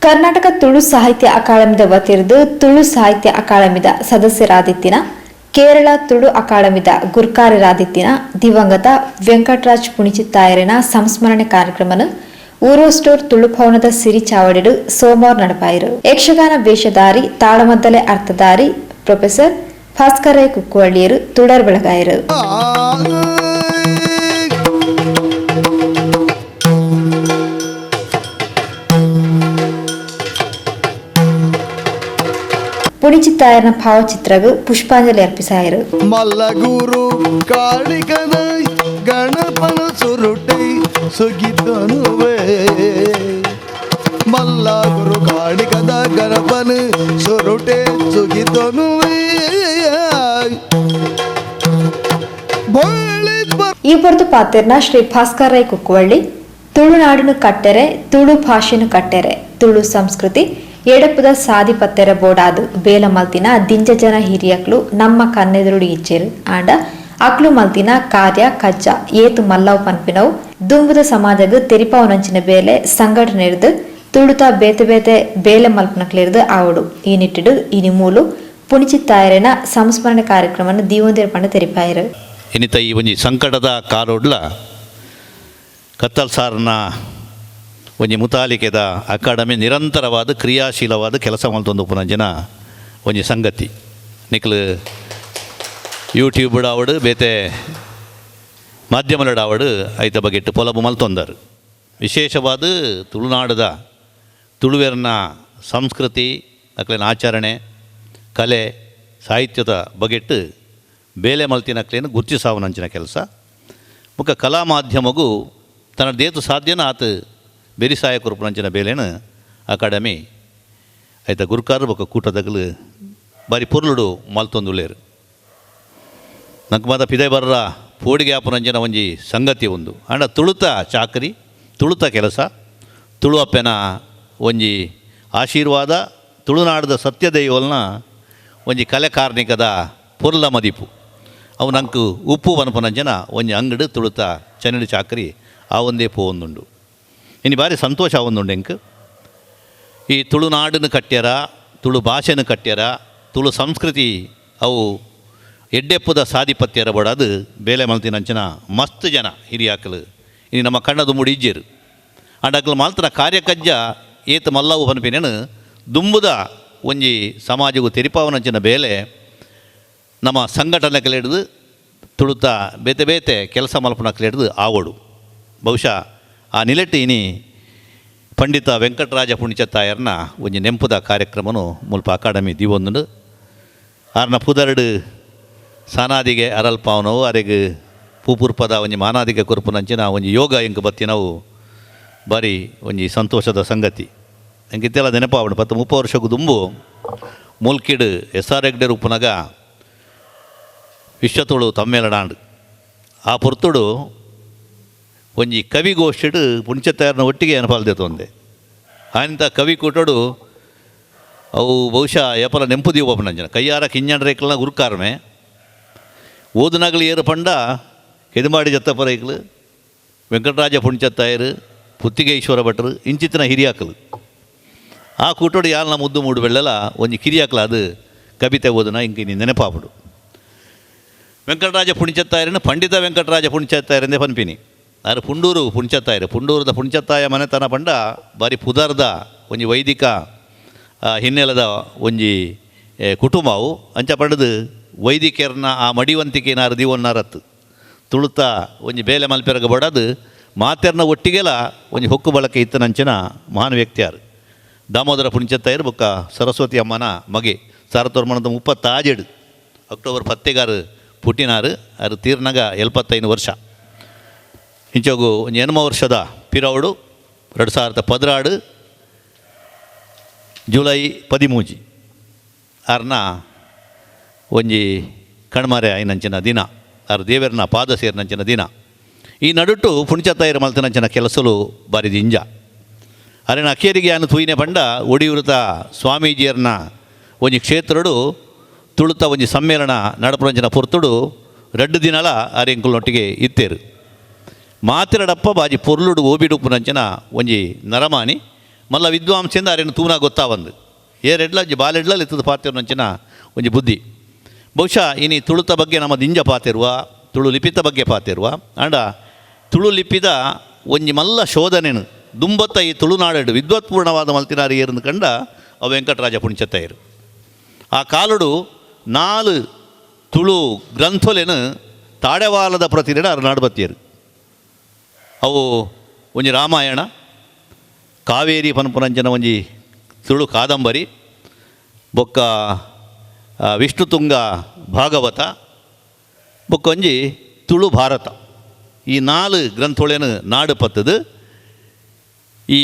ಕರ್ನಾಟಕ ತುಳು ಸಾಹಿತ್ಯ ಅಕಾಡೆಮಿದ ವತಿರ್ದು ತುಳು ಸಾಹಿತ್ಯ ಅಕಾಡೆಮಿದ ಸದಸ್ಯರಾದಿತ್ತಿನ ಕೇರಳ ತುಳು ಅಕಾಡೆಮಿದ ಗುರ್ಕಾರರಾದಿತ್ತಿನ ದಿವಂಗತ ವೆಂಕಟರಾಜ್ ಪುಣಿಚಿತ್ತಾಯರಿನ ಸಂಸ್ಮರಣೆ ಕಾರ್ಯಕ್ರಮನು ಊರೋಸ್ಟೋರ್ ತುಳು ಭವನದ ಸಿರಿ ಚಾವಡಿಡು ಸೋಮವಾರ ನಡಪಾಯಿರು. ಯಕ್ಷಗಾನ ವೇಷಧಾರಿ ತಾಳಮದ್ದಲೆ ಅರ್ಥಧಾರಿ ಪ್ರೊಫೆಸರ್ ಭಾಸ್ಕರಯ್ಯ ಕುಕ್ಕುವಳ್ಳಿಯರು ತುಡರ್ ಬೆಳಗಾಯರು. ಪುಣಿಚಿತ್ತಾಯರನ ಭಾವಚಿತ್ರಗೂ ಪುಷ್ಪಾಂಜಲಿ ಅರ್ಪಿಸಾಯರು. ಮಲ್ಲಗುರು ಕಾಳಿಕದ ಗಣಪನ ಸುರುಟೈ ಸುಗಿತನುವೆ ಮಲ್ಲಗುರು ಕಾಳಿಕದ ಗಣಪನ ಸುರುಟೆ ಸುಗಿತನುವೆ. ಈ ಬರೆದು ಪಾತೆರ್ನ ಶ್ರೀ ಭಾಸ್ಕರಯ್ಯ ಕುಕ್ಕುವಳ್ಳಿ ತುಳುನಾಡಿನ ಕಟ್ಟೆರೆ ತುಳು ಭಾಷೆನು ಕಟ್ಟೆರೆ ತುಳು ಸಂಸ್ಕೃತಿ ಎಡಪುದ ಸಾದಿ ಪತ್ತೆರ ಬೋಡಾದು ಬೇಲ ಮಲ್ತಿನ ದಿಂಜ ಜನ ಹಿರಿಯಕ್ಲು ನಮ್ಮ ಕನ್ನೆದುರುಡಿ ಇಚ್ಚೇರು ಆಂಡ ಅಕ್ಲು ಮಲ್ತಿನ ಕಾರ್ಯ ಕಜ್ಜ ಏತು ಮಲ್ಲವ್ ಪನ್ಪಿನವು ದುಂಬುದ ಸಮಾಜಗ ತೆರಿಪಾವನಂಚಿನ ಬೇಲೆ ಸಂಘಟನೆ ಇರ್ದು ತುಳುತ ಬೇತೆ ಬೇತೆ ಬೇಲೆ ಮಲ್ಪನಕ್ಲಿರ್ದು ಆವಡು ಈ ನಿಟ್ಟಿಡು ಇನಿ ಮೂಲು ಪುಣಿಚಿತ್ತಾಯರಿನ ಸಂಸ್ಮರಣೆ ಕಾರ್ಯಕ್ರಮವನ್ನು ದೀವಂದಿರ ಪಂಡ ತೆರಿಪಾಯರು. ಇನ್ನಿತ ಈ ಒಂಜಿ ಸಂಕಟದ ಕಾಲೋಡ್ಲ ಕತ್ತಲ್ ಸಾರ್ನ ಒಂಜಿ ಮುತಾಲಿಕೆದ ಅಕಾಡೆಮಿ ನಿರಂತರವಾದ ಕ್ರಿಯಾಶೀಲವಾದ ಕೆಲಸ ಮಲ್ತೊಂದು ಪುನಂಜನ ಒಂಜಿ ಸಂಗತಿ ನಿಕ್ಲು ಯೂಟ್ಯೂಬ್ ಆವಡು ಬೇತೆ ಮಾಧ್ಯಮದ ಆವಡು ಐತ ಬಗೆಟ್ಟು ಪೊಲಬು ಮಲ್ತೊಂದರು. ವಿಶೇಷವಾದ ತುಳುನಾಡದ ತುಳುವೆರ್ನ ಸಂಸ್ಕೃತಿ ಅಕ್ಲೇನ ಆಚರಣೆ ಕಲೆ ಸಾಹಿತ್ಯದ ಬಗೆಟ್ಟು ಬೇಲೆ ಮಲ್ತಿನಕ್ಲೇನು ಗುರ್ತಿಸಾವನಂಚಿನ ಕೆಲಸ ಮುಖ ಕಲಾ ಮಾಧ್ಯಮಗೂ ತನ್ನ ದೇತು ಸಾಧ್ಯನ ಆತ ಬೆರಿಸಾಯ ಕುರುಪುನಂಚಿನ ಬೇಲೆನು ಅಕಾಡೆಮಿ ಐತ ಗುರುಕಾರ ಬೊಕ್ಕ ಕೂಟದಗಲು ಬಾರಿ ಪೊರ್ಲುಡು ಮಲ್ತೊಂದುಲ್ಲೇರು. ನಂಗೆ ಮಾತ ಪಿದೆ ಬರ್ರ ಪೋಡಿಗೆ ಆಪುನಂಚಿನ ಒಂಜಿ ಸಂಗತಿ ಒಂದು ಅಂಡ ತುಳುತ ಚಾಕರಿ ತುಳುತ ಕೆಲಸ ತುಳು ಅಪ್ಪೆನ ಒಂಜಿ ಆಶೀರ್ವಾದ ತುಳುನಾಡದ ಸತ್ಯದೈವಲ್ನ ಒಂಜಿ ಕಲೆ ಕಾರ್ಣಿಕದ ಪೊರ್ಲ ಮದಿಪು ಅವು ನಂಗೆ ಉಪ್ಪು ವನಪುನಂಜನ ಒಂಜಿ ಅಂಗಡು ತುಳುತ ಚನ್ನಡಿ ಚಾಕರಿ ಆ ಒಂದೇ ಪೋವೊಂದುಂಡು. ಇನ್ನು ಬಾರಿ ಸಂತೋಷ ಆವೊಂದುಂಡು ಎಂಕ್ ಈ ತುಳುನಾಡನ್ನು ಕಟ್ಟ್ಯಾರ ತುಳು ಭಾಷೆನ ಕಟ್ಟ್ಯಾರ ತುಳು ಸಂಸ್ಕೃತಿ ಅವು ಎಡ್ಡೆಪ್ಪದ ಸಾಧಿಪತ್ಯರ ಬಡದು ಬೇಲೆ ಮಲ್ತಿನಂಚಿನ ಮಸ್ತ್ ಜನ ಹಿರಿಯಾಕಲು ಇನ್ನು ನಮ್ಮ ಕಣ್ಣದು ಮುಡಿ ಇಜ್ಜೇರು ಅಂಡಕ್ಲು ಮಾಲ್ತನ ಕಾರ್ಯಕಜ್ಜ ಏತು ಮಲ್ಲವು ಪನ್ಪಿನೇನು ದುಂಬುದ ಒಂಜಿ ಸಮಾಜಗೂ ತೆರಿಪಾವನಂಚಿನ ಬೇಲೆ ನಮ್ಮ ಸಂಘಟನೆಗೆ ಹಿಡಿದು ತುಳುತ ಬೇತೆ ಬೇತೆ ಕೆಲಸ ಮಲ್ಪನಕ್ಕೆ ಹಿಡಿದು ಆವಡು ಬಹುಶಃ ಆ ನಿಲೆಟ್ಟು ಇನಿ ಪಂಡಿತ ವೆಂಕಟರಾಜ ಪುಣಿಚಿತ್ತಾಯರ್ನ ಒಂಜಿ ನೆಂಪುದ ಕಾರ್ಯಕ್ರಮನು ಮುಲ್ಪ ಅಕಾಡೆಮಿ ದೀವೊಂದುಂಡು ಆರ್ನ ಪುದರ್ಡು ಸಾನಾದಿಗೆ ಅರಲ್ಪಾವನವು ಅರೆಗೆ ಪೂಪುರ್ಪದ ಒಂಜಿ ಮಾನಾದಿಗೆ ಕುರುಪುನಂಚಿನ ಒಂಜಿ ಯೋಗ ಎಂಕ್ ಬತ್ತಿನವು ಬಾರಿ ಒಂಜಿ ಸಂತೋಷದ ಸಂಗತಿ ಎಂಗಿತ್ತೆಲ್ಲ ನೆನಪಾವಡು 10-30 ವರ್ಷಕ್ಕೂ ದುಂಬು ಮುಲ್ಕಿಡು SR ಉಪ್ಪುನಗ ವಿಶ್ವತುಳು ತಮ್ಮೇಳನಾಡು ಆ ಪುರ್ತುಡು ಒಂಜಿ ಕವಿಗೋಷ್ಠಿಡು ಪುಣಿಚಿತ್ತಾಯರ್ನ ಒಟ್ಟಿಗೆ ಅನುಪಾಲ್ದೆ ತೊಂದೆ ಆಯಂತ ಕವಿ ಕೂಟೋಡು ಅವು ಬಹುಶಃ ಎಪಲ ನೆಂಪುದಿ ಒಬ್ಬನಂಜನ ಕೈಯಾರ ಕಿಂಜಂಡ್ರೇಕ್ಲನ ಗುರುಕಾರಮೆ ಓದುನಗಲು ಏರು ಪಂಡ ಕೆದುಮಾಡಿ ಜತ್ತಪರೈಕ್ಲು ವೆಂಕಟರಾಜ ಪುಣಿಚಿತ್ತಾಯರು ಪುತ್ತಿಗೇಶ್ವರ ಭಟ್ರು ಇಂಚಿತ್ತಿನ ಹಿರಿಯಾಕಲು ಆ ಕೂಟೋಡು ಯಾಲ್ನ ಮುದ್ದು ಮೂಡು ಬೆಳ್ಳೆಲ್ಲ ಒಂಜಿ ಕಿರಿಯಾಕಲ ಅದು ಕವಿತೆ ಓದನ ಇಂಕ ನೀನು ನೆನಪಾಪಡು ವೆಂಕಟರಾಜ ಪುಣಿಚಿತ್ತಾಯರನ್ನು ಪಂಡಿತ ವೆಂಕಟರಾಜ ಪುಣಿಚಿತ್ತಾಯರೆಂದೇ ಪನ್ಪಿನಿ ಆರು ಪುಂಡೂರು ಪುಣಿಚಿತ್ತಾಯರು ಪುಂಡೂರದ ಪುಣಿಚಿತ್ತಾಯ ಮನೆತನ ಪಂಡ ಬಾರಿ ಪುದರ್ದ ಒಂಜಿ ವೈದಿಕ ಹಿನ್ನೆಲೆದ ಒಂಜಿ ಕುಟುಂಬವು ಅಂಚ ಪಂಡದು ವೈದಿಕರನ್ನ ಆ ಮಡಿವಂತಿಕೆನಾರು ದೀವನ್ನಾರತ್ತು ತುಳುತ ಒಂಜಿ ಬೇಲೆ ಮಲ್ಪೆರಗ ಬಡದು ಮಾತೆರ್ನ ಒಟ್ಟಿಗೆಲ ಒಂಜಿ ಹೊಕ್ಕು ಬಳಕೆ ಇತ್ತನಂಚಿನ ಮಹಾನ್ ವ್ಯಕ್ತಿಯಾರು ದಾಮೋದರ ಪುಣಿಚಿತ್ತಾಯರು ಬೊಕ್ಕ ಸರಸ್ವತಿ ಅಮ್ಮನ ಮಗೆ 1937 ಅಕ್ಟೋಬರ್ 10 ಪುಟ್ಟಿನಾರು ಅದು ತೀರ್ನಾಗ 75 ವರ್ಷ ಇಂಚೋಗು ಒಂಜಿ 80 ವರ್ಷದ ಪಿರವಡು 2016 ಜುಲೈ 13 ಆರ್ನ ಒಂಜಿ ಕಣ್ಮರೆ ಐನಂಚಿನ ದಿನ ಆರು ದೇವರನ ಪಾದ ಸೇರಿನಂಚಿನ ದಿನ ಈ ನಡುಟು ಪುಣಿಚಿತ್ತಾಯರು ಮಲ್ತನಂಚಿನ ಕೆಲಸಲು ಬಾರಿ ದಿಂಜ ಅರೆನ ಅಕ್ಕೇರಿಗೆ ಅನ್ನು ತೂಯಿನೆ ಪಂಡ ಒಡಿಯೂರುತ ಸ್ವಾಮೀಜಿಯರ್ನ ಒಂಜಿ ಕ್ಷೇತ್ರಡು ತುಳುತ ಒಂಜಿ ಸಮ್ಮೇಳನ ನಡಪುರಂಚಿನ ಪುರ್ತುಡು 2 ದಿನಲ ಆರೆಂಕುಲೊಟ್ಟಿಗೆ ಇತ್ತೇರು ಮಾತಿರಡಪ್ಪ ಬಾಜಿ ಪೊರ್ಲುಡು ಓಬಿಡುಪ್ಪುನಂಚಿನ ಒಂಜಿ ನರಮಾನಿ ಮಲ್ಲ ವಿದ್ವಾಂಸದಿಂದ ಅರೇನು ತೂನ ಗೊತ್ತಾವಂದು ಏರೆಡ್ಲ ಬಾಲೆಡ್ಲ ಲಿತ್ತದ ಪಾತಿರು ನಂಚಿನ ಒಂಜಿ ಬುದ್ಧಿ. ಬಹುಶಃ ಇನಿ ತುಳುತ ಬಗ್ಗೆ ನಮ್ಮ ದಿಂಜ ಪಾತಿರುವ ತುಳು ಲಿಪಿತ ಬಗ್ಗೆ ಪಾತಿರುವ ಅಂಡ ತುಳು ಲಿಪಿದ ಒಂಜಿ ಮಲ್ಲ ಶೋಧನೆನು ದುಂಬತ್ತ ಈ ತುಳುನಾಡು ವಿದ್ವತ್ಪೂರ್ಣವಾದ ಮಲ್ತಿನಾರಿ ಏರ್ನು ಕಂಡ ಅವು ವೆಂಕಟರಾಜ ಪುಣ್ಚತ್ತಯ್ಯರು. ಆ ಕಾಲುಡು 4 ತುಳು ಗ್ರಂಥೊಲೆನು ತಾಡೆವಾಲದ ಪ್ರತಿದಿನ ಅವ್ರು ನಾಡ್ಬತ್ತಿಯರು. ಅವು ಒಂಜಿ ರಾಮಾಯಣ, ಕಾವೇರಿ ಪನ್ಪುನಂಚನ ಒಂಜಿ ತುಳು ಕಾದಂಬರಿ, ಬೊಕ್ಕ ವಿಷ್ಣುತುಂಗ ಭಾಗವತ, ಬೊಕ್ಕ ಒಂಜಿ ತುಳು ಭಾರತ. ಈ 4 ಗ್ರಂಥೊಳೆನು ನಾಡು ಪತ್ತದು. ಈ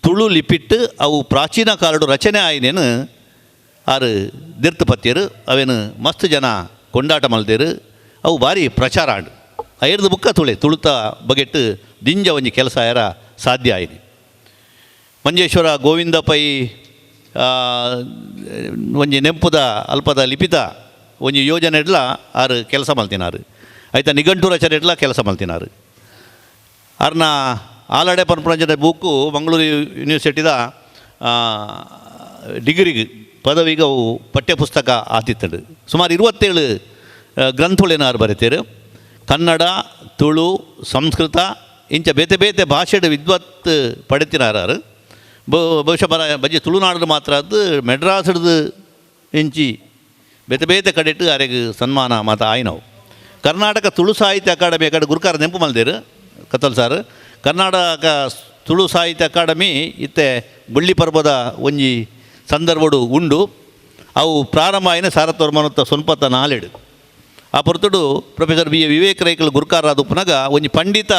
ತುಳು ಲಿಪಿಟ್ಟು ಅವು ಪ್ರಾಚೀನ ಕಾಲಡು ರಚನೆ ಆಯ್ನೇನು ಆರು ದಿರ್ತು ಪತ್ತಿಯರು. ಅವೇನು ಮಸ್ತ್ ಜನ ಕೊಂಡಾಟ ಮಲ್ದೇರು. ಅವು ಭಾರಿ ಪ್ರಚಾರ ಆಂಡು. ಐರ್ದು ಬುಕ್ಕ ತುಳುತ ಬಗೆಟ್ಟು ದಿಂಜ ಒಂಜಿ ಕೆಲಸ ಯಾರ ಸಾಧ್ಯ ಆಯ್ತು. ಮಂಜೇಶ್ವರ ಗೋವಿಂದ ಪೈ ಒಂಜಿ ನೆಂಪುದ ಅಲ್ಪದ ಲಿಪಿತ ಒಂಜಿ ಯೋಜನೆ ಇಡ್ಲ ಆರು ಕೆಲಸ ಮಲ್ತಿನಾರು. ಆಯ್ತಾ ನಿಘಂಟು ರಚನೆ ಇಡ್ಲ ಕೆಲಸ ಮಲ್ತಿನಾರು. ಅವ್ರನ್ನ ಆಲಡೆ ಪನ್ಪುರಂಜನೆ ಬುಕ್ಕು ಮಂಗಳೂರು ಯೂನಿವರ್ಸಿಟಿದ ಡಿಗ್ರಿಗೆ ಪದವಿಗೆ ಅವು ಪಠ್ಯಪುಸ್ತಕ ಆತಿತ್ತಡು. ಸುಮಾರು 27 ಗ್ರಂಥಗಳೇನು ಆರು ಬರೀತೀರು. ಕನ್ನಡ, ತುಳು, ಸಂಸ್ಕೃತ ಇಂಚ ಬೇತೆ ಬೇತೆ ಭಾಷೆಡ್ ವಿದ್ವತ್ ಪಡೆತಿನಾರು. ಬಹುಶಃ ಬಜ್ಜಿ ತುಳುನಾಡು ಮಾತ್ರ ಅದು ಮೆಡ್ರಾಸ್ಡ್ದು ಇಂಚಿ ಬೇತೆ ಬೇತೆ ಕಡೆಟ್ಟು ಅರೆಗೆ ಸನ್ಮಾನ ಮಾತ ಆಯ್ನವು. ಕರ್ನಾಟಕ ತುಳು ಸಾಹಿತ್ಯ ಅಕಾಡೆಮಿ ಕಡೆ ಗುರುಕಾರ ನೆಂಪು ಮಲ್ದೇರು ಕತ್ತಲ್ ಸಾರು. ಕರ್ನಾಟಕ ತುಳು ಸಾಹಿತ್ಯ ಅಕಾಡೆಮಿ ಇತ್ತೆ ಬಳ್ಳಿ ಪರ್ವದ ಒಂಜಿ ಸಂದರ್ಭಡು ಉಂಡು. ಅವು ಪ್ರಾರಂಭ ಆಯ್ನ 1994 ಆ ಪೊರ್ತುಡು ಪ್ರೊಫೆಸರ್ ಬಿ ಎ ವಿವೇಕ್ ರೈಕಲ್ ಗುರುಕಾರಾದ ಉಪ್ಪನಾಗ ಒಂಜಿ ಪಂಡಿತ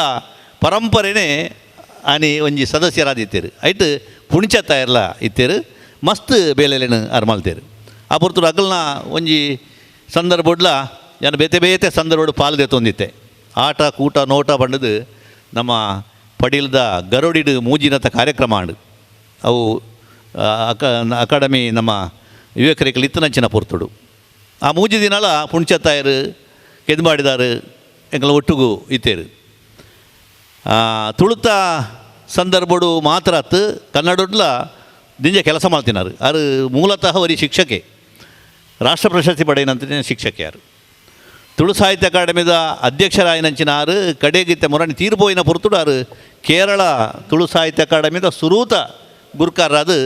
ಪರಂಪರೆನೇ ಆನಿ ಒಂಜಿ ಸದಸ್ಯರಾದಿತ್ತೇರು. ಐಟ್ ಪುಣ್ಚತ್ತ ಎಲ್ಲ ಇತ್ತೇರು. ಮಸ್ತ್ ಬೇಲೆಲೇನು ಅರ್ ಮಲ್ತೇರು. ಆ ಪೊರ್ತುಡು ಅಗಲ್ನ ಒಂಜಿ ಸಂದರ್ಭಡ್ಲ ಜನ ಬೇತೆ ಬೇತೆ ಸಂದರ್ಭಡು ಪಾಲ್ದೆ ತೊಂದಿತ್ತೆ. ಆಟ ಕೂಟ ನೋಟ ಬಂಡದು ನಮ್ಮ ಪಡೀಲ್ದ ಗರುಡಿಡು ಮೂಜಿನತ ಕಾರ್ಯಕ್ರಮ ಆಂಡು. ಅವು ಅಕಾಡೆಮಿ ನಮ್ಮ ವಿವೇಕ ರೇಖಲ್ ಇತ್ತನಂಚಿನ ಪೊರ್ತುಡು. ಆ ಮೂಜಿ ದಿನಾಲ ಪುಣ್ಚತ್ತಾಯರು ಕೆದು ಮಾಡಿದಾರು ಎಂಕಲ ಒಟ್ಟುಗು ಇತ್ತೇರು. ತುಳುತ ಸಂದರ್ಭಡು ಮಾತ್ರ ಅತ್ತು ಕನ್ನಡಡ್ಲ ದಿಂಜ ಕೆಲಸ ಮಾಡ್ತಿನಾರು. ಅದು ಮೂಲತಃ ಅವರಿ ಶಿಕ್ಷಕೆ, ರಾಷ್ಟ್ರ ಪ್ರಶಸ್ತಿ ಪಡೆಯನಂತ ಶಿಕ್ಷಕೆ ಯಾರು. ತುಳು ಸಾಹಿತ್ಯ ಅಕಾಡೆಮಿದ ಅಧ್ಯಕ್ಷರಾಯನಂಚಿನ ಆರು ಕಡೆಗಿತ್ತ ಮೊರಣಿ ತೀರ್ಪೋಯಿನ ಪೊರ್ತುಡು ಆರು ಕೇರಳ ತುಳು ಸಾಹಿತ್ಯ ಅಕಾಡೆಮಿದ ಸುರೂತ ಗುರುಕಾರದು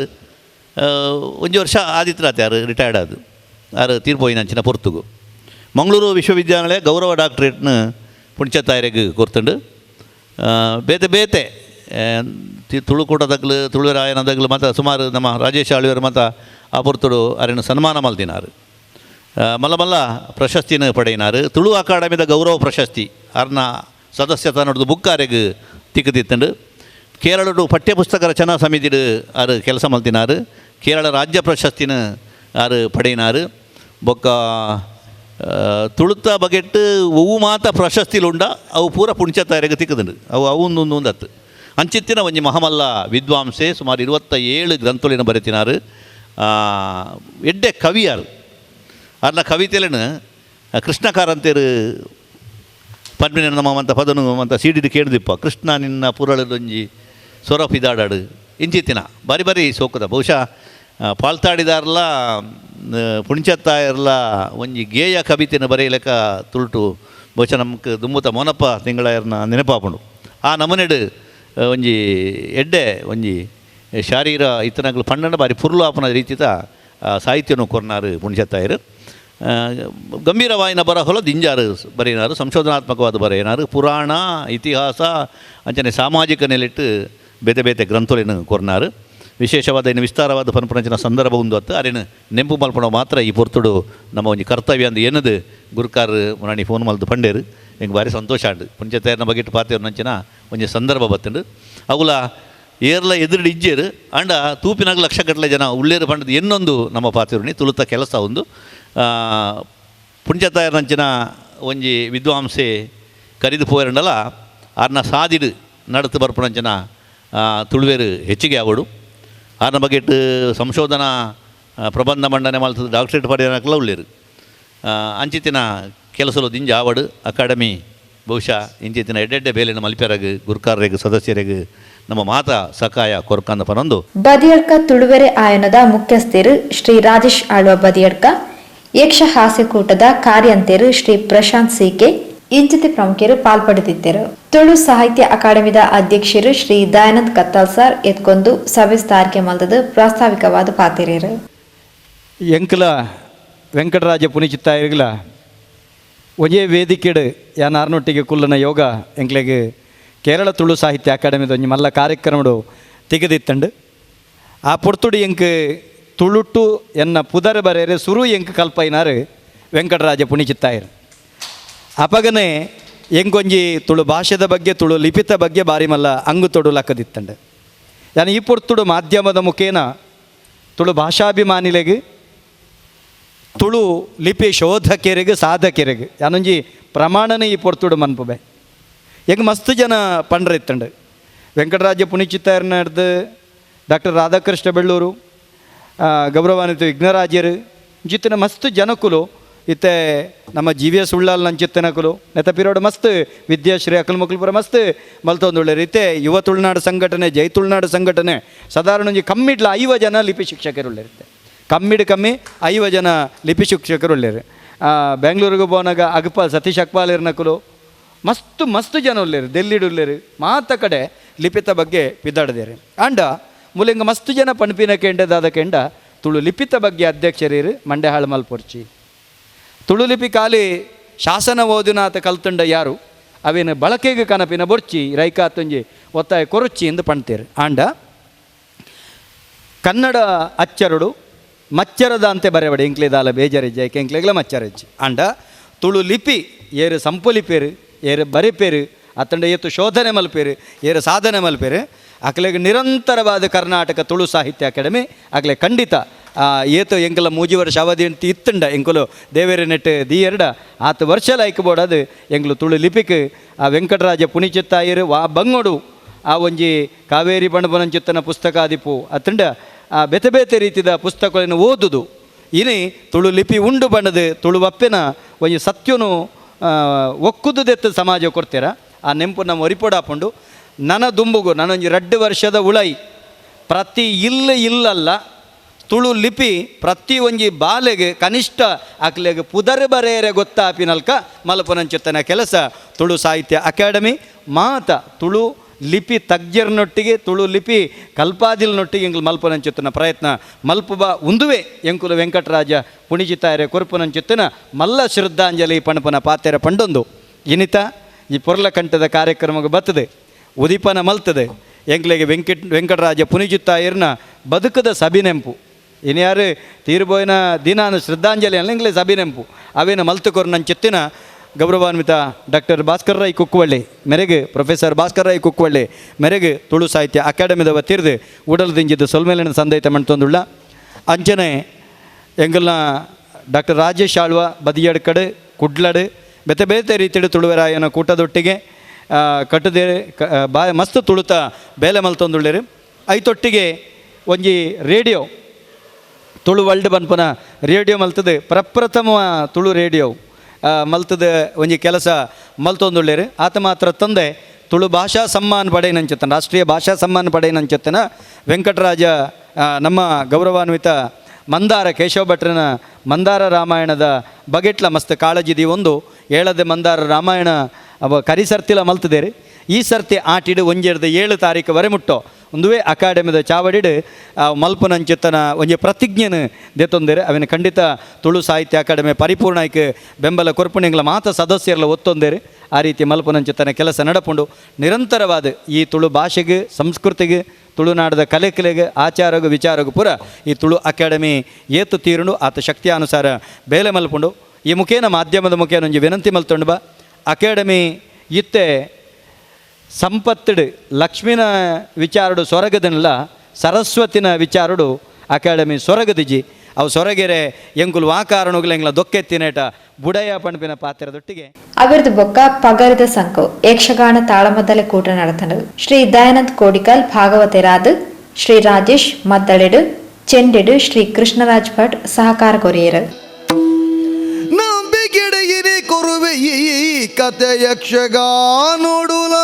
ಒಂಜಿ ವರ್ಷ ಆದಿತ್ಯರಾತೆ ಯಾರು ರಿಟೈರ್ಡ್ ಆದು ಆರು ತೀರ್ಪೋಯಿನಂಚಿನ ಪೊರ್ತುಗು. ಮಂಗಳೂರು ವಿಶ್ವವಿದ್ಯಾನಿಲಯ ಗೌರವ ಡಾಕ್ಟ್ರೇಟ್ನ ಪುಣ್ಚತ್ತಾಯರೆಗೆ ಕೊರ್ತುಂಡು. ಬೇತೆ ಬೇತೆ ತುಳುಕೂಟದಗ್ಲು ತುಳುರಾಯನದಗ್ಲು ಮತ್ತು ಸುಮಾರು ನಮ್ಮ ರಾಜೇಶ್ ಆಳ್ವಿಯರು ಮತ್ತು ಆ ಪೊರ್ತುಡು ಅರೇನು ಸನ್ಮಾನ ಮಲ್ತಿನಾರು. ಮಲ್ಲ ಮಲ್ಲ ಪ್ರಶಸ್ತಿನ ಪಡೆಯಿನಾರು. ತುಳು ಅಕಾಡೆಮಿದ ಗೌರವ ಪ್ರಶಸ್ತಿ ಅರ್ನ ಸದಸ್ಯತ ನೋಡಿದು ಬುಕ್ ಆರೆಗೆ ತಿಕ್ಕದಿತ್ತಂಡು. ಕೇರಳಡು ಪಠ್ಯಪುಸ್ತಕ ರಚನಾ ಸಮಿತಿಡು ಆರು ಕೆಲಸ ಮಲ್ತಿನಾರು. ಕೇರಳ ರಾಜ್ಯ ಪ್ರಶಸ್ತಿನ ಆರು ಪಡೆಯಿನಾರು. ಬೊಕ್ಕ ತುಳುತ ಬಗೆಟ್ಟು ಅವು ಮಾತ ಪ್ರಶಸ್ತಿಲುಂಡ ಅವು ಪೂರ ಪುಣ್ಚತ್ತಾಯರೆಗೆ ತಿಕ್ಕದುಂಡು. ಅವು ಅವೊಂದೊಂದು ಹತ್ತು ಅಂಚಿತ್ತಿನ ಒಂಜಿ ಮಹಮಲ್ಲ ವಿದ್ವಾಂಸೆ ಸುಮಾರು 27 ಗ್ರಂಥೊಳಿನ ಬರೆತಿನಾರು. ಎಡ್ಡೆ ಕವಿಯಾರು. ಅರ್ನ ಕವಿತೆಲೇನು ಕೃಷ್ಣಕಾರಂತೇರು ಪದ್ಮಿನ ನಮ್ಮ ಮಂತ ಪದನು ಮಂತ ಸೀಡಿದು ಕೇಳಿದಿಪ್ಪ ಕೃಷ್ಣ ನಿನ್ನ ಪುರಳದೊಂಜಿ ಸೊರಪಿದಾಡಾಡು ಇಂಚಿತ್ತಿನ ಬಾರಿ ಬಾರಿ ಸೋಕದ. ಬಹುಶಃ ಪಾಲ್ತಾಡಿದಾರಲ್ಲ ಪುಣ್ಚತ್ತಾಯರ್ಲ ಒಂಜಿ ಗೇಯ ಕವಿತೆನ ಬರೆಯಲೆಕ್ಕ ತುಳುಟು ಬಹುಶಃ ನಮ್ಗೆ ದುಂಬುತ ಮೊನಪ್ಪ ತಿಂಗಳಾಯರ್ನ ನೆನಪಾಪುಂಡು. ಆ ನಮನೆಡು ಒಂಜಿ ಎಡ್ಡೆ ಒಂಜಿ ಶಾರೀರ ಇತನಗಳು ಪಂಡನ ಬಾರಿ ಪುರ್ಲು ಆಪನ ರೀತಿತ ಸಾಹಿತ್ಯನು ಕೊರ್ನಾರು ಪುಣ್ಚತ್ತಾಯರು. ಗಂಭೀರವಾಯಿನ ಬರಹೊಲ ದಿಂಜಾರು ಬರೆಯಿನಾರು. ಸಂಶೋಧನಾತ್ಮಕವಾದ ಬರೆಯಿನಾರು. ಪುರಾಣ ಇತಿಹಾಸ ಅಂಚನೆ ಸಾಮಾಜಿಕ ನೆಲೆಟ್ಟು ಬೇತೆ ಬೇತೆ ಗ್ರಂಥೊಲೆನು ಕೊರ್ನಾರು. ವಿಶೇಷವಾದ ಇನ್ನು ವಿಸ್ತಾರವಾದ ಪನ್ಪುನಂಚಿನ ಸಂದರ್ಭ ಒಂದು ಹೊತ್ತು ಅರೇನು ನೆಂಪು ಮಲ್ಪಣ ಮಾತ್ರ ಈ ಪೊರ್ತುಡು ನಮ್ಮ ಒಂಜಿ ಕರ್ತವ್ಯ ಅಂದು ಏನದು ಗುರುಕಾರ್ ಮುರಾಣಿ ಫೋನ್ ಮಲ್ದು ಪಂಡೇರು. ಹೆಂಗೆ ಭಾರಿ ಸಂತೋಷ ಆಂಡು. ಪುಣ್ಚತ್ತಾಯರ್ನ ಬಗೆಟ್ಟು ಪಾತೇರು ನಂಚಿನ ಒಂಜಿ ಸಂದರ್ಭ ಬತ್ತುಂಡು. ಅವುಲ ಏರ್ಲ ಎದುರು ಇಜ್ಜೇರು ಅಂಡ ತೂಪಿನಾಗ ಲಕ್ಷಗಟ್ಟಲೆ ಜನ ಉಳ್ಳೇರು ಪಂಡದು ಇನ್ನೊಂದು ನಮ್ಮ ಪಾತಿರುಣಿ ತುಳುತ ಕೆಲಸ ಒಂದು ಪುಣ್ಚತ್ತಾಯರ್ನಂಚಿನ ಒಂಜಿ ವಿದ್ವಾಂಸೆ ಕರಿದು ಪೋಯರಂಡಲ ಆರ್ನ ಸಾದಿಡು ನಡತು ಬರ್ಪುನಂಚಿನ ತುಳುವೇರು ಹೆಚ್ಚಿಗೆ ಆವಡು. ಆರ್ನ ಬಗೆಟ್ ಸಂಶೋಧನಾ ಪ್ರಬಂಧ ಮಂಡನೆ ಮಲ್ತದ ಡಾಕ್ಟ್ರೇಟ್ ಪಡೆಯನಕ್ಲ ಉಳ್ಳೇರು. ಅಂಚಿತ್ತಿನ ಕೆಲಸಲು ದಿಂಜ ಆವಡು ಅಕಾಡೆಮಿ ಬಹುಶಃ ಇಂಚಿತ್ತಿನ ಎಡ್ಡೆಡ್ಡೆ ಬೇಲೆನ ಮಲ್ಪೆರಗೆ ಗುರುಕಾರರಿಗೆ ಸದಸ್ಯರಿಗೆ ನಮ್ಮ ಮಾತಾ ಸಕಾಯ ಕೊರ್ಕಂದ ಪನೊಂದು ಬದಿಯಡ್ಕ ತುಳುವೆರೆ ಆಯನದ ಮುಖ್ಯಸ್ಥರು ಶ್ರೀ ರಾಜೇಶ್ ಆಳ್ವ ಬದಿಯಡ್ಕ ಯಕ್ಷ ಹಾಸ್ಯಕೂಟದ ಕಾರ್ಯಂತೆರು ಶ್ರೀ ಪ್ರಶಾಂತ್ ಸಿಕೆ ಇಂಚಿತಿ ಪ್ರಮುಖರು ಪಾಲ್ಪಡೆದಿದ್ದರು. ತುಳು ಸಾಹಿತ್ಯ ಅಕಾಡೆಮಿದ ಅಧ್ಯಕ್ಷರು ಶ್ರೀ ದಯಾನಂದ್ ಕತ್ತಾಲ್ ಸರ್ ಎತ್ಕೊಂದು ಸಭೆ ಸ್ಥಾರಿಕೆ ಮಲ್ದದು ಪ್ರಾಸ್ತಾವಿಕವಾದ ಪಾತಿರೇರು. ಎಂಕಲ ವೆಂಕಟರಾಜ ಪುನಿಚಿತ್ತಾಯರ್ಗಲ ಒಂಜೇ ವೇದಿಕೆಡು ಯಾನಾರ್ನೊಟ್ಟಿಗೆ ಕುಲ್ಲನ ಯೋಗ ಎಂಕ್ಲೆಗೆ ಕೇರಳ ತುಳು ಸಾಹಿತ್ಯ ಅಕಾಡೆಮಿದ ಒಂಜಿ ಮಲ್ಲ ಕಾರ್ಯಕ್ರಮಡು ತೆಗೆದಿತ್ತಂಡು ಆ ಪೊರ್ತುಡು ಎಂಕ್ ತುಳುಟು ಎನ್ನ ಪುದರ್ ಬರೇರೆ ಸುರು ಎಂಕ್ ಕಲ್ಪೈನಾರು ವೆಂಕಟರಾಜ ಪುನಿಚಿತ್ತಾಯರ್ ಅಪಗನೆ ಎಂಕೊಂಜಿ ತುಳು ಭಾಷೆದ ಬಗ್ಗೆ ತುಳು ಲಿಪಿತ ಬಗ್ಗೆ ಬಾರಿ ಮಲ್ಲ ಅಂಗು ತೊಡು ಲಕ್ಕದಿತ್ತಂಡು ಯಾನು ಈ ಪೊರ್ತುಡು ಮಾಧ್ಯಮದ ಮುಖೇನ ತುಳು ಭಾಷಾಭಿಮಾನಿಲೆಗೆ ತುಳು ಲಿಪಿ ಶೋಧಕೆರೆಗೆ ಸಾಧಕೆರೆಗೆ ಯಾನೊಂಜಿ ಪ್ರಮಾಣನೇ ಈ ಪೊರ್ತುಡು ಮನ್ಪುಬೆ ಹೆಂಗೆ ಮಸ್ತ್ ಜನ ಪಂಡ್ರ ಇತ್ತಂಡು ವೆಂಕಟರಾಜ ಪುನಿಚಿತ್ತಾಯರ್ನ ಹಿಡ್ದು ಡಾಕ್ಟರ್ ರಾಧಾಕೃಷ್ಣ ಬೆಳ್ಳೂರು ಗೌರವಾನ್ವಿತ ವಿಘ್ನರಾಜ್ಯರು ಜಿತ್ತಿನ ಮಸ್ತ್ ಜನಕುಲು ಇತ್ತೆ ನಮ್ಮ ಜಿ ವಿ ಎಸ್ ಉಳ್ಳಾಲ್ ನಂಚಿತ್ತನಕುಲು ನೆತ ಪಿರೋಡು ಮಸ್ತ್ ವಿದ್ಯಾಶ್ರೀ ಅಕಲ್ ಮಕ್ಕಳು ಪುರ ಮಸ್ತ್ ಮಲ್ತೊಂದುಳ್ಳರು ಇತ್ತೆ ಯುವ ತುಳುನಾಡು ಸಂಘಟನೆ ಜೈ ತುಳುನಾಡು ಸಂಘಟನೆ ಸಾಧಾರಣ ಒಂಜಿ ಕಮ್ಮಿಡ್ಲ 5 ಜನ ಲಿಪಿ ಶಿಕ್ಷಕರು ಉಳ್ಳರಿತ್ತೆ ಕಮ್ಮಿ 5 ಜನ ಲಿಪಿ ಶಿಕ್ಷಕರು ಉಳ್ಳೇರು. ಬೆಂಗಳೂರಿಗೆ ಬೋನಾಗ ಅಗಪ ಸತೀಶ್ ಅಕ್ಪಾಲ್ ಇರ್ನಕುಲು ಮಸ್ತ್ ಜನ ಉಳ್ಳೇರು ಡೆಲ್ಲಿಡು ಉಳ್ಳೇರು ಮಾತ ಕಡೆ ಲಿಪಿತ ಬಗ್ಗೆ ಪಿದಾಡದೇರು ಆಂಡ ಮುಲೆಂಗ ಮಸ್ತ್ ಜನ ಪಣಪಿನ ಕೆಂಡದಾದ ಕೆಂಡ ತುಳು ಲಿಪಿತ ಬಗ್ಗೆ ಅಧ್ಯಕ್ಷರೀರು ಮಂಡ್ಯಹಾಳು ಮಲ್ಪೊರ್ಚಿ ತುಳು ಲಿಪಿ ಕಾಲಿ ಶಾಸನ ಓದಿನಾತ ಕಲ್ತಂಡ ಯಾರು ಅವೇನು ಬಳಕೆಗೆ ಕನಪಿನ ಬೊರ್ಚಿ ರೈಕಾತೊಂಜಿ ಒತ್ತಾಯ ಕೊರಚಿ ಎಂದು ಪಣ್ತೇರು ಆಂಡ ಕನ್ನಡ ಅಚ್ಚರಡು ಮಚ್ಚರದ ಅಂತೆ ಬರೆಬಡಿ ಎಂಕ್ಲೆದಾಲ ಬೇಜರಿಜ್ಜ ಎಂಕ್ಲೆಗ್ಲ ಮಚ್ಚರಜ್ಜಿ ಆಂಡ ತುಳು ಲಿಪಿ ಏರು ಸಂಪುಲಿಪೇರು ಏರು ಬರಿಪೇರು ಅತ್ತಂಡ ಏತು ಶೋಧನೆ ಮಲ್ಪೇರು ಏರು ಸಾಧನೆ ಮಲ್ಪೇರು ಅಕ್ಲೆಗೆ ನಿರಂತರವಾದ ಕರ್ನಾಟಕ ತುಳು ಸಾಹಿತ್ಯ ಅಕಾಡೆಮಿ ಅಕ್ಲೆ ಖಂಡಿತ ಏತು ಎಂಕಲ 3 ವರ್ಷ ಅವಧಿ ಅಂತ ಇತ್ತಂಡ ಎಂಕಲು ದೇವೇರ ನೆಟ್ಟು ದಿ ಎರಡ 10 ವರ್ಷ ಬೋಡದು ಎಂಗ್ಲು ತುಳು ಲಿಪಿಕ್ ಆ ವೆಂಕಟರಾಜ ಪುನಿಚಿತ್ತಾಯರು ವಾ ಬಂಗೋಡು ಆ ಒಂಜಿ ಕಾವೇರಿ ಬಣಬನಂಚಿತ್ತನ ಪುಸ್ತಕಾದಿಪು ಅತ್ತಂಡ ಆ ಬೇತೆ ಬೇತೆ ರೀತಿಯ ಪುಸ್ತಕಗಳನ್ನು ಓದುದು ಇನಿ ತುಳು ಲಿಪಿ ಉಂಡು ಬಣ್ಣದು ತುಳು ಒಪ್ಪೆನ ಒಂಜಿ ಸತ್ಯನು ಒಕ್ಕುದು ದೆತ್ತ ಸಮಾಜ ಕೊಡ್ತೀರ ಆ ನೆಂಪು ನಮ್ಮ ಒರಿಪೋಡಾಪುಂಡು ನನ್ನ ದುಂಬುಗು ನಾನೊಂಜಿ 2 ವರ್ಷದ ಉಳೈ ಪ್ರತಿ ಇಲ್ಲಲ್ಲ ತುಳು ಲಿಪಿ ಪ್ರತಿ ಒಂಜಿ ಬಾಲೆಗೆ ಕನಿಷ್ಠ ಅಕ್ಲೆಗೆ ಪುದರ್ ಬರೆಯರೆ ಗೊತ್ತಾಪಿನಲ್ಕ ಮಲ್ಪನಂಚುತ್ತನ ಕೆಲಸ ತುಳು ಸಾಹಿತ್ಯ ಅಕಾಡೆಮಿ ಮಾತ ತುಳು ಲಿಪಿ ತಜ್ಞರನೊಟ್ಟಿಗೆ ತುಳು ಲಿಪಿ ಕಲ್ಪಾದಿಲ್ನೊಟ್ಟಿಗೆ ಎಂಕಲು ಮಲ್ಪನಂಚುತ್ತನ ಪ್ರಯತ್ನ ಮಲ್ಪುಬ ಉಂದುವೆ ಎಂಕುಲು ವೆಂಕಟರಾಜ ಪುಣಿಚಿತ್ತಾಯರೆ ಕೊರ್ಪುನಂಚುತ್ತನ ಮಲ್ಲ ಶ್ರದ್ಧಾಂಜಲಿ ಪಣಪನ ಪಾತೆರ ಪಂಡೊಂದು ಇನಿತ ಈ ಪೊರ್ಲಕಂಠದ ಕಾರ್ಯಕ್ರಮಕ್ಕೆ ಬರ್ತದೆ ಉದಿಪನ ಮಲ್ತದೆ ಎಂಕ್ಲೆಗೆ ವೆಂಕಟರಾಜ ಪುಣಿಚಿತ್ತಾಯರ್ನ ಬದುಕದ ಸಬಿನೆಂಪು ಇನ್ಯಾರು ತೀರ್ಬೋಯಿನ ದಿನಾನು ಶ್ರದ್ಧಾಂಜಲಿ ಅಲ್ಲಂಗ್ಲೆ ಸಬಿನೆಂಪು ಅವೇನು ಮಲ್ತುಕೊರ್ ನನ್ನ ಚೆತ್ತಿನ ಗೌರವಾನ್ವಿತ ಡಾಕ್ಟರ್ ಭಾಸ್ಕರ್ ರಾಯ್ ಕುಕ್ಕುವಳ್ಳಿ ಮೆರೆಗೆ ಪ್ರೊಫೆಸರ್ ಭಾಸ್ಕರ್ ರಾಯ್ ಕುಕ್ಕುವಳ್ಳಿ ಮೆರೆಗೆ ತುಳು ಸಾಹಿತ್ಯ ಅಕಾಡೆಮಿದ ತಿರ್ದು ಉಡಲ್ದಿಂಜಿದ್ದು ಸೊಲ್ಮೇಲಿನ ಸಂದೈತ ಮಣ್ತೊಂದುಳ್ಳ ಅಂಚನೆ ಎಂಗಲ್ನ ಡಾಕ್ಟರ್ ರಾಜೇಶ್ ಆಳ್ವ ಬದಿಯಡ್ಕಡು ಕುಡ್ಲಡು ಬೇತೆ ಬೇತೆ ರೀತಿಯ ತುಳುವರಾಯನ ಕೂಟದೊಟ್ಟಿಗೆ ಕಟ್ಟದೆ ಮಸ್ತ್ ತುಳುತ ಬೇಲೆ ಮಲ್ತೊಂದುಳ್ಳೇರು ಐತೊಟ್ಟಿಗೆ ಒಂಜಿ ರೇಡಿಯೋ ತುಳು ವರ್ಲ್ಡ್ ಬನ್ಪನ ರೇಡಿಯೋ ಮಲ್ತದೆ ಪ್ರಪ್ರಥಮ ತುಳು ರೇಡಿಯೋ ಮಲ್ತದ ಒಂಜಿ ಕೆಲಸ ಮಲ್ತೊಂದುಳ್ಳೇರು ಆತ ಮಾತ್ರ ತಂದೆ ತುಳು ಭಾಷಾ ಸಮ್ಮಾನ್ ಪಡೆಯನಂಚತ್ತನ ರಾಷ್ಟ್ರೀಯ ಭಾಷಾ ಸಮ್ಮಾನ್ ಪಡೆಯನಂಚತ್ತನ ವೆಂಕಟರಾಜ ನಮ್ಮ ಗೌರವಾನ್ವಿತ ಮಂದಾರ ಕೇಶವ ಭಟ್ರನ ಮಂದಾರ ರಾಮಾಯಣದ ಬಗೆಟ್ಲ ಮಸ್ತ್ ಕಾಳಜಿದಿ ಒಂದು ಏಳದೆ ಮಂದಾರ ರಾಮಾಯಣ ಅವ ಕರಿಸರ್ತಿಲ ಮಲ್ತದೇರಿ ಈ ಸರ್ತಿ ಆಟಿಡು 7 ತಾರೀಕು ವರೆ ಮುಟ್ಟೋ ಒಂದುವೇ ಅಕಾಡೆಮಿದ ಚಾವಡಿಡು ಮಲ್ಪನಂಚಿತ್ತನ ಒಂಜಿ ಪ್ರತಿಜ್ಞೆನ ದೆತ್ತೊಂದೇರು ಅವೇನು ಖಂಡಿತ ತುಳು ಸಾಹಿತ್ಯ ಅಕಾಡೆಮಿ ಪರಿಪೂರ್ಣ ಐಕ್ ಬೆಂಬಲ ಕೊರ್ಪುಣಿಂಗ್ಲ ಮಾತ ಸದಸ್ಯರ್ಲ ಒತ್ತೊಂದೇರು ಆ ರೀತಿ ಮಲ್ಪನಂಚಿತ್ತನ ಕೆಲಸ ನಡಪುಂಡು ನಿರಂತರವಾದ ಈ ತುಳು ಭಾಷೆಗೆ ಸಂಸ್ಕೃತಿಗೆ ತುಳುನಾಡದ ಕಲೆಗೆ ಆಚಾರಗೂ ವಿಚಾರಗೂ ಪೂರ ಈ ತುಳು ಅಕಾಡೆಮಿ ಏತು ತೀರುಂಡು ಆತ ಶಕ್ತಿಯಾನುಸಾರ ಬೇಲೆ ಮಲ್ಪುಂಡು ಈ ಮುಖೇನ ಮಾಧ್ಯಮದ ಮುಖೇನ ಒಂಜಿ ವಿನಂತಿ ಮಲ್ತೊಂಡು ಬಾ ಅಕಾಡೆಮಿ ಇತ್ತೆ ಸಂಪತ್ತಡು ಲಕ್ಷ್ಮಿನ ವಿಚಾರಡು ಸೊರಗದನಲ್ಲ ಸರಸ್ವತಿನ ವಿಚಾರಡು ಅಕಾಡೆಮಿ ಸೊರಗದಿಜಿ ಅವು ಸೊರಗೆರೆ ಎಂಕುಲು ವಾಕಾರಣಗಳು ಎಂಗ್ಲ ದೊಕ್ಕೆತ್ತಿನೇಟ ಬುಡಯ ಪಣಪಿನ ಪಾತ್ರದೊಟ್ಟಿಗೆ ಅವರದು ಬೊಕ್ಕ ಪಗರಿದ ಸಂಕು ಯಕ್ಷಗಾನ ತಾಳಮದ್ದಲೆ ಕೂಟ ನಡೆತನು ಶ್ರೀ ದಯಾನಂದ್ ಕೋಡಿಕಲ್ ಭಾಗವತೆರಾದ ಶ್ರೀ ರಾಜೇಶ್ ಮದ್ದಳೆಡು ಚೆಂಡೆಡು ಶ್ರೀ ಕೃಷ್ಣರಾಜ್ ಭಟ್ ಸಹಕಾರ ಕೊರಿಯರು ನಂಬಿಕೆಡೆಯಿರಿ ಕೊರುವೆ ಈ ಕತೆ ಯಕ್ಷಗಾನೋಡುಲ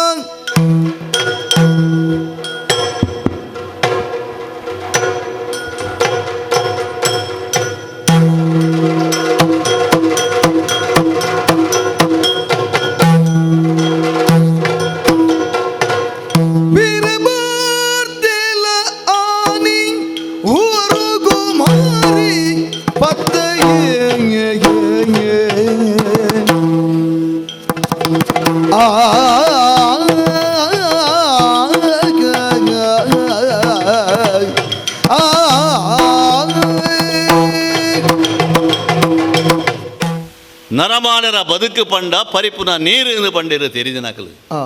ನರಮಾನರ ಬದುಕು ಪಂಡ ಪರಿಪುನ ನೀರು ಪಂಡಿರು ತೆರಿದಿನಕಲು ಆ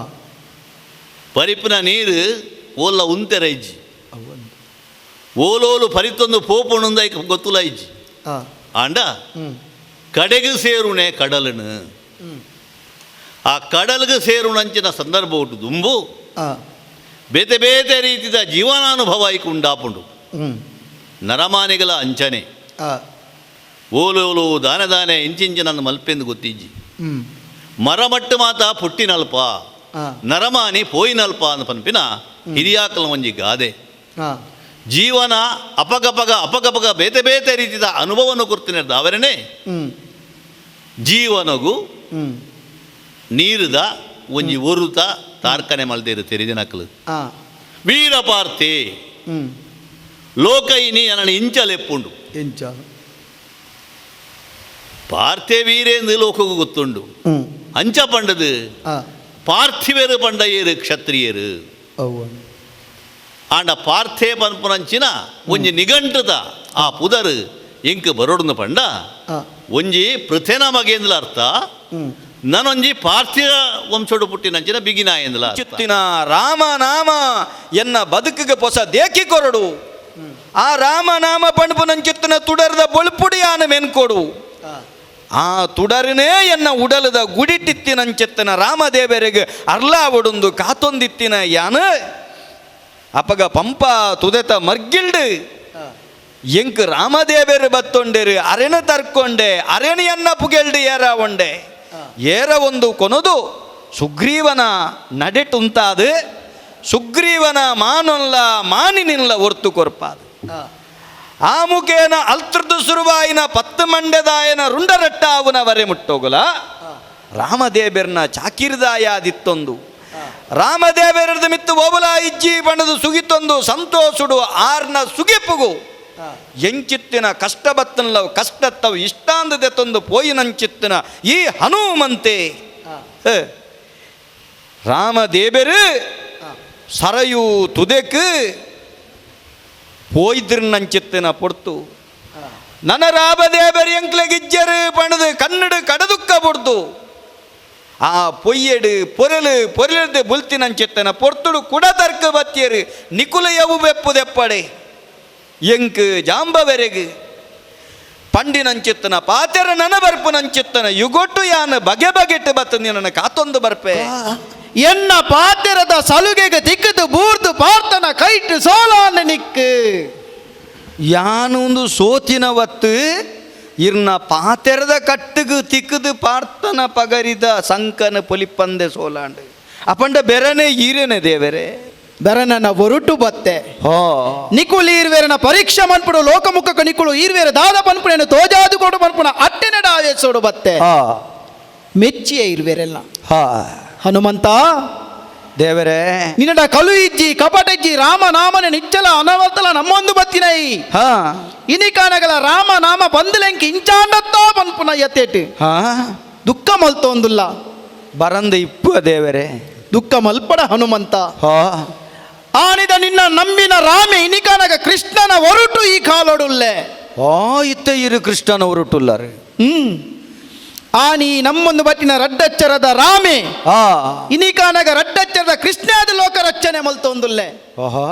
ಪರಿಪುನ ನೀರು ಓಲ್ಲ ಉಂತೆರ ಇಜ್ಜಿ ಓಲೋಲು ಪರಿತೊಂದು ಪೋಪುಣುಂದ ಗೊತ್ತುಲ ಇಜ್ಜಿ ಆ ಆಂಡ ಕಡೆಗೆ ಸೇರುಣೆ ಕಡಲನು ಆ ಕಡಲಿಗೆ ಸೇರುಣಂಚಿನ ಸಂದರ್ಭ ಉಂಟು ದುಂಬು ಆ ಬೇತೆ ಬೇತೆ ರೀತಿಯ ಜೀವನಾನುಭವ ಐಕು ಉಂಡಾಪುಂಡು ನರಮಾನಿಗಳ ಅಂಚನೆ ಆ ಓಲೋಲು ದಾನೆ ದಾನೆ ಇಂಚಿಂಚಿನ ಮಲ್ಪೆಂದು ಗೊತ್ತಿಜ್ಜಿ ಮರಮಟ್ಟು ಮಾತ ಪುಟ್ಟಿನಲ್ಪ ಆ ನರಮಾನಿ ಪೋಯಿನಲ್ಪ ಅಂತ ಪನ್ಪಿನ ಹಿರಿಯಾಕಲ ಒಂಜಿ ಗಾದೆ ಆ ಜೀವನ ಅಪಗಪಗ ಬೇತೆ ಬೇತೆ ರೀತಿಯ ಅನುಭವವನ್ನು ಕೊಡ್ತೀನಿ ಅವರೇ ಜೀವನಗೂ ನೀರುದ ಒಂಜಿ ಒರುತ ತಾರ್ಕನೆ ಮಲ್ದೇರು ತೆರಿದಿನಕಲು ಆ ವೀರಪಾರ್ಥೆ ಲೋಕೈನಿ ಅನ್ನ ಇಂಚಲೆಪ್ಪುಂಡು ಎಂಚ ಪಾರ್ಥೆ ವೀರೇಂದು ಲೋಕಗೂ ಗೊತ್ತುಂಡು ಅಂಚ ಪಂಡದು ಆ ಪಾರ್ಥಿವೇರು ಪಂಡಯ್ಯರು ಕ್ಷತ್ರಿಯರು ಅವ್ವ ಆಂಡ ಪಾರ್ಥೆ ಪನ್ಪುನಂಚಿನ ಒಂಜಿ ನಿಘಂಟದ ಆ ಪುದರು ಎಂಕ್ ಬರೋಡ್ನು ಪಂಡ ಆ ಒಂಜಿ ಪೃಥೆನ ಮಗೇಂದ್ಲ ಅರ್ಥ ನಾನೊಂಜಿ ಪಾರ್ಥಿವ ವಂಶೋಡು ಪುಟ್ಟಿನಂಚಿನ ಬಿಗಿನ ಎಂದ್ಲ ಚಿತ್ತಿನ ರಾಮನಾಮ ಎನ್ನ ಬದುಕಿಗೆ ಹೊಸ ದೇಕಿ ಕೊರಡು ಆ ರಾಮನಾಮ ಪಂಡ್ಪುನಂಚಿತ್ತಿನ ತುಡರ್ದ ಬೊಳ್ಪುಡಿ ಆನ ಮೆನ್ಕೊಡು ಆ ತುಡರನೇ ಎನ್ನ ಉಡಲದ ಗುಡಿಟಿತ್ತಿನಂಚಿತ್ತಿನ ರಾಮದೇವರಿಗೆ ಅರ್ಲಾವಡುಂದು ಕಾತೊಂದಿತ್ತಿನ ಯಾನ ಅಪಗ ಪಂಪ ತುದೆತ ಮರ್ಗಿಲ್ಡು ಎಂಕ್ ರಾಮದೇವರು ಬತ್ತೊಂಡೇರು ಅರೆನ ತರ್ಕೊಂಡೆ ಅರೆಣಿಯನ್ನ ಪುಗೆಲ್ಡು ಏರ ಒಂಡೆ ಏರ ಒಂದು ಕೊನದು ಸುಗ್ರೀವನ ನಡೆಟುಂತಾದ ಸುಗ್ರೀವನ ಮಾನೊಲ್ಲ ಮಾನಿನಿಲ್ಲ ಹೊರ್ತು ಕೊರ್ಪಾದ ಆ ಮುಖೇನ ಅಲ್ತ್ರದ್ದು ಸುರುವಾಯಿನ ಪತ್ತು ಮಂಡ್ಯದಾಯನ ರುಂಡರಟ್ಟ ಅವನ ವರೆ ಮುಟ್ಟೋಗಲ ರಾಮದೇವರನ ಚಾಕಿರ್ದಾಯಾದಿತ್ತೊಂದು ರಾಮದೇವರದ ಮಿತ್ತು ಓಬಲ ಇಜ್ಜಿ ಬಣ್ಣದು ಸುಗಿತೊಂದು ಸಂತೋಷುಡು ಆರ್ನ ಸುಗಿಪುಗು ಎಂಚಿತ್ತಿನ ಕಷ್ಟ ಬತ್ತನಲ್ಲ ಕಷ್ಟತ್ತವು ಇಷ್ಟಾಂದದೆ ತಂದು ಪೋಯಿನಂಚಿತ್ತಿನ ಈ ಹನುಮಂತೆ ರಾಮದೇವರು ಸರಯು ತುದೆಕ್ ಪೋಯ್ದ್ರನಂಚಿತ್ತಿನ ಪೊರ್ತು ನನ್ನ ರಾಮದೇವರು ಎಂಕ್ಲೆಗಿಜ್ಜರು ಪಣದು ಕನ್ನಡ ಕಡದುಕ್ಕ ಬೊಡ್ದು ಆ ಪೊಯ್ಯಡು ಪೊರಲು ಬುಲ್ತಿನಂಚಿತ್ತನ ಪೊರ್ತುಡು ಕುಡ ತರ್ಕ ಬತ್ತಿಯರು ನಿಕುಲಯವು ಬೆಪ್ಪುದೆಪ್ಪಡೆ ಎಂಕ್ ಜಾಂಬವೆರೆಗು ಪಂಡಿನಂಚಿತ್ತನ ಪಾತೆರ ನನ ಬರ್ಪುನಂಚಿತ್ತನ ಯುಗೊಟ್ಟು ಯಾನ ಬಗೆ ಬಗೆಟ್ಟು ಬತ್ತಂದಿ ನನ್ನ ಕಾತೊಂದು ಬರ್ಪೆ ಎನ್ನ ಪಾತೆರದ ಸಲುಗೆಗೆ ದಿಕ್ಕದು ಬೂರ್ದು ಪಾರ್ತನ ಕೈಟ್ ಸೋಲಾನ ನಿಕ್ಕು ಯಾನೊಂದು ಸೋತಿನ ಒತ್ತು ಇರ್ನ ಪಾತೆರದ ಕಟ್ಟುಗು ತಿಕ್ಕದು ಪಾರ್ತನ ಪಗರಿದ ಸಂಕನ ಪೊಲಿಪಂದೆ ಸೋಲಾಂಡು ಅಪಂಡ ಬೆರನೆ ಈರೇನೆ ದೇವರೇ ಬೆರನನ ಒರುಟು ಬತ್ತೆ ಹೋ ನಿಕುಲ್ ಈರ್ವೇರನ ಪರೀಕ್ಷಾ ಮನ್ಪುಡು ಲೋಕಮುಖಕ ನಿಕುಲು ಈರ್ವೇರ ದಾದ ಪನ್ಪುಣೆನು ತೋಜಾದು ಕೊಡು ಪನ್ಪುಣ ಅಟ್ಟೆನ ಡಾವೇಸೋಡು ಬತ್ತೆ ಹಾ ಮೆಚ್ಚಿಯೇ ಇರ್ವೇರೆಲ್ಲ ಹಾ ಹನುಮಂತ ದೇವರೇ ನಿನ್ನಡ ಕಲು ಇಜ್ಜಿ ಕಪಟಜ್ಜಿ ರಾಮನಾಮನ ನಿಚ್ಚಲ ಅನವರ್ತಲ ನಮ್ಮೊಂದು ಬತ್ತಿನೈ ಹಾ ಇನಿಕಾನಗಲ ರಾಮನಾಮ ಬಂದಲೆಂಕಿ ಇಂಚಾಂಡತ್ತೋ ಪನ್ಪುಣ ಎತ್ತೇಟು ಹಾ ದುಃಖ ಮಲ್ತೊಂದುಲ್ಲ ಬರಂದ ಇಪ್ಪು ದೇವರೇ ದುಃಖ ಮಲ್ಪಡ ಹನುಮಂತ ಹಾ ಆನಿದ ನಿನ್ನ ನಂಬಿನ ರಾಮೆ ಇನಿಕಾನಗ ಕೃಷ್ಣನ ಹೊರಟು ಈ ಕಾಲೊಡುಲ್ಲೆ ಓ ಇತ್ತ ಇರು ಕೃಷ್ಣನ ಹೊರಟುಲ್ಲಾರು ಆನಿ ನಮ್ಮೊಂದು ಬಟ್ಟಿನ ರಡ್ಡಚ್ಚರದ ರಾಮೆ ಹಾ ಇನಿಕಾನಗ ರಡ್ಡಚ್ಚರದ ಕೃಷ್ಣಾದ ಲೋಕ ರಚನೆ ಮಲ್ತೊಂದುಲ್ಲೆ ಓಹೋ